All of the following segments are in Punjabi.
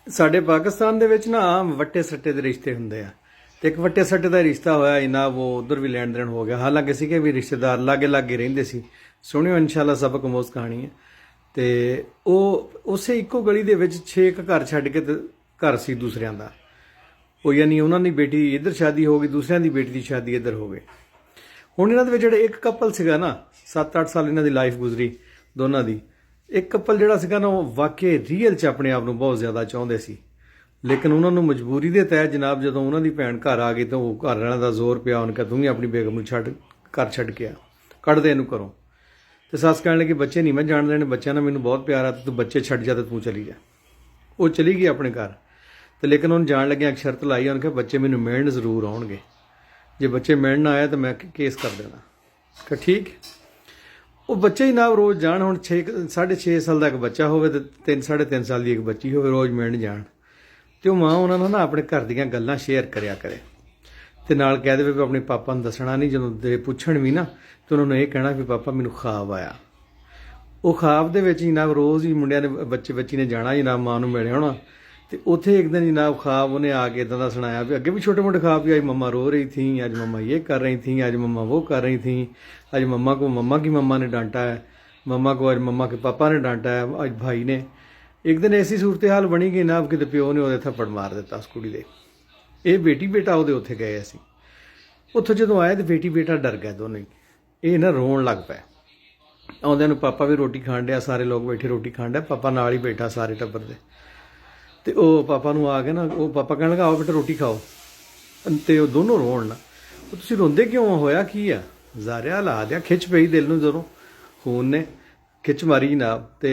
ਸਾਡੇ ਪਾਕਿਸਤਾਨ ਦੇ ਵਿੱਚ ਨਾ ਆਮ ਵੱਟੇ ਸੱਟੇ ਦੇ ਰਿਸ਼ਤੇ ਹੁੰਦੇ ਆ ਤੇ ਇੱਕ ਵੱਟੇ ਸੱਟੇ ਦਾ ਰਿਸ਼ਤਾ ਹੋਇਆ ਜਨਾਬ ਉਹ ਉਧਰ ਵੀ ਲੈਣ ਦੇਣ ਹੋ ਗਿਆ। ਹਾਲਾਂਕਿ ਸੀਗੇ ਵੀ ਰਿਸ਼ਤੇਦਾਰ ਲਾਗੇ ਲਾਗੇ ਰਹਿੰਦੇ ਸੀ। ਸੁਣਿਓ ਇਨਸ਼ਾਅੱਲਾ ਸਬਕ ਅਮੋਜ਼ ਕਹਾਣੀ ਹੈ। ਤੇ ਉਹ ਉਸੇ ਇੱਕੋ ਗਲੀ ਦੇ ਵਿੱਚ 6 ਘਰ ਛੱਡ ਕੇ ਤੇ ਘਰ ਸੀ ਦੂਸਰਿਆਂ ਦਾ। ਉਹ ਯਾਨੀ ਉਹਨਾਂ ਦੀ ਬੇਟੀ ਇੱਧਰ ਸ਼ਾਦੀ ਹੋ ਗਈ, ਦੂਸਰਿਆਂ ਦੀ ਬੇਟੀ ਦੀ ਸ਼ਾਦੀ ਇੱਧਰ ਹੋ ਗਈ। ਹੁਣ ਇਹਨਾਂ ਦੇ ਵਿੱਚ ਜਿਹੜਾ ਇੱਕ ਕਪਲ ਸੀਗਾ ਨਾ 7-8 ਸਾਲ ਇਹਨਾਂ ਦੀ ਲਾਈਫ ਗੁਜ਼ਰੀ ਦੋਨਾਂ ਦੀ। ਇੱਕ ਕਪਲ ਜਿਹੜਾ ਸੀਗਾ ਨਾ ਉਹ ਵਾਕਈ ਰੀਅਲ 'ਚ ਆਪਣੇ ਆਪ ਨੂੰ ਬਹੁਤ ਜ਼ਿਆਦਾ ਚਾਹੁੰਦੇ ਸੀ, ਲੇਕਿਨ ਉਹਨਾਂ ਨੂੰ ਮਜਬੂਰੀ ਦੇ ਤਹਿਤ ਜਨਾਬ ਜਦੋਂ ਉਹਨਾਂ ਦੀ ਭੈਣ ਘਰ ਆ ਗਈ ਤਾਂ ਉਹ ਘਰ ਵਾਲਿਆਂ ਦਾ ਜ਼ੋਰ ਪਿਆ। ਉਹਨੇ ਕਿਹਾ ਤੂੰ ਵੀ ਆਪਣੀ ਬੇਗਮ ਨੂੰ ਘਰ ਛੱਡ ਕੇ ਆ, ਕੱਢ ਦੇ ਇਹਨੂੰ ਘਰੋਂ। ਤੇ ਸੱਸ ਕਹਿਣ ਲੱਗੀ ਬੱਚੇ ਨਹੀਂ ਮੈਂ ਜਾਣ ਦੇਣੇ, ਬੱਚਿਆਂ ਨਾਲ ਮੈਨੂੰ ਬਹੁਤ ਪਿਆਰ ਆ, ਤੂੰ ਬੱਚੇ ਛੱਡ ਜਾ ਤੇ ਤੂੰ ਚਲੀ ਜਾ। ਉਹ ਚਲੀ ਗਈ ਆਪਣੇ ਘਰ ਤੇ ਲੇਕਿਨ ਉਹਨੂੰ ਜਾਣ ਲੱਗਿਆ ਇੱਕ ਸ਼ਰਤ ਲਾਈ। ਉਹਨੇ ਕਿਹਾ ਬੱਚੇ ਮੈਨੂੰ ਮਿਲਣ ਜ਼ਰੂਰ ਆਉਣਗੇ, ਜੇ ਬੱਚੇ ਮਿਲਣ ਨਾ ਆਇਆ ਤਾਂ ਮੈਂ ਕੇਸ ਕਰ ਦੇਣਾ। ਕਿ ਠੀਕ। ਉਹ ਬੱਚੇ ਹੀ ਨਾ ਰੋਜ਼ ਜਾਣ। ਹੁਣ 6.5 ਸਾਲ ਦਾ ਇੱਕ ਬੱਚਾ ਹੋਵੇ ਤੇ 3-3.5 ਸਾਲ ਦੀ ਇੱਕ ਬੱਚੀ ਹੋਵੇ, ਰੋਜ਼ ਮਿਲਣ ਜਾਣ। ਤੇ ਉਹ ਮਾਂ ਉਹਨਾਂ ਨੂੰ ਨਾ ਆਪਣੇ ਘਰ ਦੀਆਂ ਗੱਲਾਂ ਸ਼ੇਅਰ ਕਰਿਆ ਕਰੇ ਤੇ ਨਾਲ ਕਹਿ ਦੇਵੇ ਵੀ ਆਪਣੇ ਪਾਪਾ ਨੂੰ ਦੱਸਣਾ ਨਹੀਂ। ਜਦੋਂ ਦੇ ਪੁੱਛਣ ਵੀ ਨਾ ਤੇ ਉਹਨਾਂ ਨੂੰ ਇਹ ਕਹਿਣਾ ਵੀ ਪਾਪਾ ਮੈਨੂੰ ਖ਼ਾਬ ਆਇਆ। ਉਹ ਖ਼ਾਬ ਦੇ ਵਿੱਚ ਜਨਾਬ ਰੋਜ਼ ਹੀ ਮੁੰਡਿਆਂ ਨੇ ਬੱਚੀ ਨੇ ਜਾਣਾ ਜਨਾਬ ਮਾਂ ਨੂੰ ਮਿਲਿਆ ਹੋਣਾ। ਤੇ ਉੱਥੇ ਇੱਕ ਦਿਨ ਜਨਾਬ ख्वाब ਉਹਨੇ ਆ ਕੇ ਇਦਾਂ ਦਾ ਸੁਣਾਇਆ ਵੀ ਅੱਗੇ ਵੀ ਛੋਟੇ ਮੋਟੇ ख्वाब ਵੀ ਅੱਜ मम्मा रो रही थी, आज मम्मा ये कर रही थी, आज मम्मा वो कर रही थी, आज मम्मा को मम्मा की मम्मा ने डांटा है, मम्मा को आज मम्मा के पापा ने डांटा है, आज भाई ने। एक दिन ऐसी सूरत हाल बनी कि जनाब कि प्यो ने ਉਹਦੇ ਥੱਪੜ ਮਾਰ ਦਿੱਤਾ ਉਸ ਕੁੜੀ ਦੇ। ਇਹ ਬੇਟੀ ਬੇਟਾ ਉਹਦੇ ਉੱਥੇ ਗਏ ਅਸੀਂ। ਉੱਥੋਂ ਜਦੋਂ ਆਏ ਤੇ ਬੇਟੀ ਬੇਟਾ ਡਰ ਗਏ ਦੋਨੇ ਹੀ। ਇਹ ਨਾ ਰੋਣ ਲੱਗ ਪਏ। ਆਉਂਦਿਆਂ ਨੂੰ ਪਾਪਾ ਵੀ ਰੋਟੀ ਖਾਣ ਡਿਆ, ਸਾਰੇ ਲੋਕ ਬੈਠੇ ਰੋਟੀ ਖਾਣ ਡਿਆ, ਪਾਪਾ ਨਾਲ ਹੀ ਬੈਠਾ ਸਾਰੇ ਟੱਬਰ ਦੇ। ਤੇ ਉਹ ਪਾਪਾ ਨੂੰ ਆ ਕੇ ਨਾ ਉਹ ਪਾਪਾ ਕਹਿਣ ਲੱਗਾ ਆਓ ਬੇਟਾ ਰੋਟੀ ਖਾਓ। ਤੇ ਉਹ ਦੋਨੋਂ ਰੋਣ ਨਾ। ਉਹ ਤੁਸੀਂ ਰੋਂਦੇ ਕਿਉਂ, ਹੋਇਆ ਕੀ ਆ? ਜ਼ਾਰਿਆ ਲਾ ਦਿਆ, ਖਿੱਚ ਪਈ ਦਿਲ ਨੂੰ ਜਦੋਂ ਖੂਨ ਨੇ ਖਿੱਚ ਮਾਰੀ ਜਨਾਬ। ਤੇ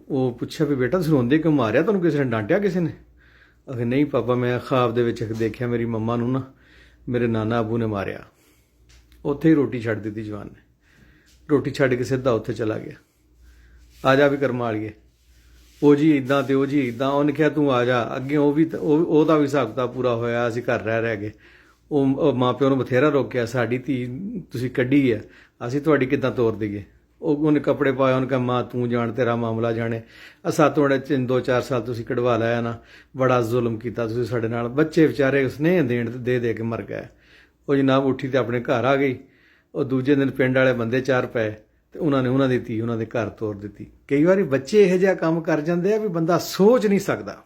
ਉਹ ਪੁੱਛਿਆ ਵੀ ਬੇਟਾ ਤੁਸੀਂ ਰੋਂਦੇ ਕਿਉਂ, ਮਾਰਿਆ ਤੁਹਾਨੂੰ ਕਿਸੇ ਨੇ, ਡਾਂਟਿਆ ਕਿਸੇ ਨੇ? ਅਖੇ ਨਹੀਂ ਪਾਪਾ ਮੈਂ ख्वाब ਦੇ ਵਿੱਚ ਦੇਖਿਆ ਮੇਰੀ ਮੰਮਾ ਨੂੰ ਨਾ ਮੇਰੇ ਨਾਨਾ ਆਬੂ ਨੇ ਮਾਰਿਆ। ਉੱਥੇ ਹੀ ਰੋਟੀ ਛੱਡ ਦਿੱਤੀ ਜਵਾਨ ਨੇ। ਰੋਟੀ ਛੱਡ ਕੇ ਸਿੱਧਾ ਉੱਥੇ ਚਲਾ ਗਿਆ। ਆ ਜਾ ਵੀ ਕਰਮ ਵਾਲੀਏ, ਉਹ ਜੀ ਇੱਦਾਂ ਤੇ ਉਹ ਜੀ ਇੱਦਾਂ। ਉਹਨੇ ਕਿਹਾ ਤੂੰ ਆ ਜਾ ਅੱਗੇ। ਉਹ ਵੀ ਉਹਦਾ ਵੀ ਹਿਸਾਬ ਕਿਤਾਬ ਪੂਰਾ ਹੋਇਆ। ਅਸੀਂ ਘਰ ਰਹਿ ਗਏ। ਉਹ ਮਾਂ ਪਿਓ ਨੂੰ ਬਥੇਰਾ ਰੋਕਿਆ ਸਾਡੀ ਧੀ ਤੁਸੀਂ ਕੱਢੀ ਆ, ਅਸੀਂ ਤੁਹਾਡੀ ਕਿੱਦਾਂ ਤੋਰ ਦਈਏ। ਉਹਨੇ ਕੱਪੜੇ ਪਾਏ, ਉਹਨੇ ਕਿਹਾ ਮਾਂ ਤੂੰ ਜਾਣ ਤੇਰਾ ਮਾਮਲਾ ਜਾਣੇ। ਸਾਤੋਂ 2-4 ਸਾਲ ਤੁਸੀਂ ਕਢਵਾ ਲਿਆ ਨਾ, ਬੜਾ ਜ਼ੁਲਮ ਕੀਤਾ ਤੁਸੀਂ ਸਾਡੇ ਨਾਲ। ਬੱਚੇ ਵਿਚਾਰੇ ਸਨੇਹ ਦੇਣ ਦੇ ਕੇ ਮਰ ਗਏ। ਉਹ ਜਨਾਬ ਉੱਠੀ ਤੇ ਆਪਣੇ ਘਰ ਆ ਗਈ। ਉਹ ਦੂਜੇ ਦਿਨ ਪਿੰਡ ਵਾਲੇ ਬੰਦੇ 4 ਪਏ ਤੇ ਉਹਨਾਂ ਨੇ ਉਹਨਾਂ ਦੀ ਧੀ ਉਹਨਾਂ ਦੇ ਘਰ ਤੋਰ ਦਿੱਤੀ। ਕਈ ਵਾਰੀ ਬੱਚੇ ਇਹੋ ਜਿਹਾ ਕੰਮ ਕਰ ਜਾਂਦੇ ਆ ਵੀ ਬੰਦਾ ਸੋਚ ਨਹੀਂ ਸਕਦਾ।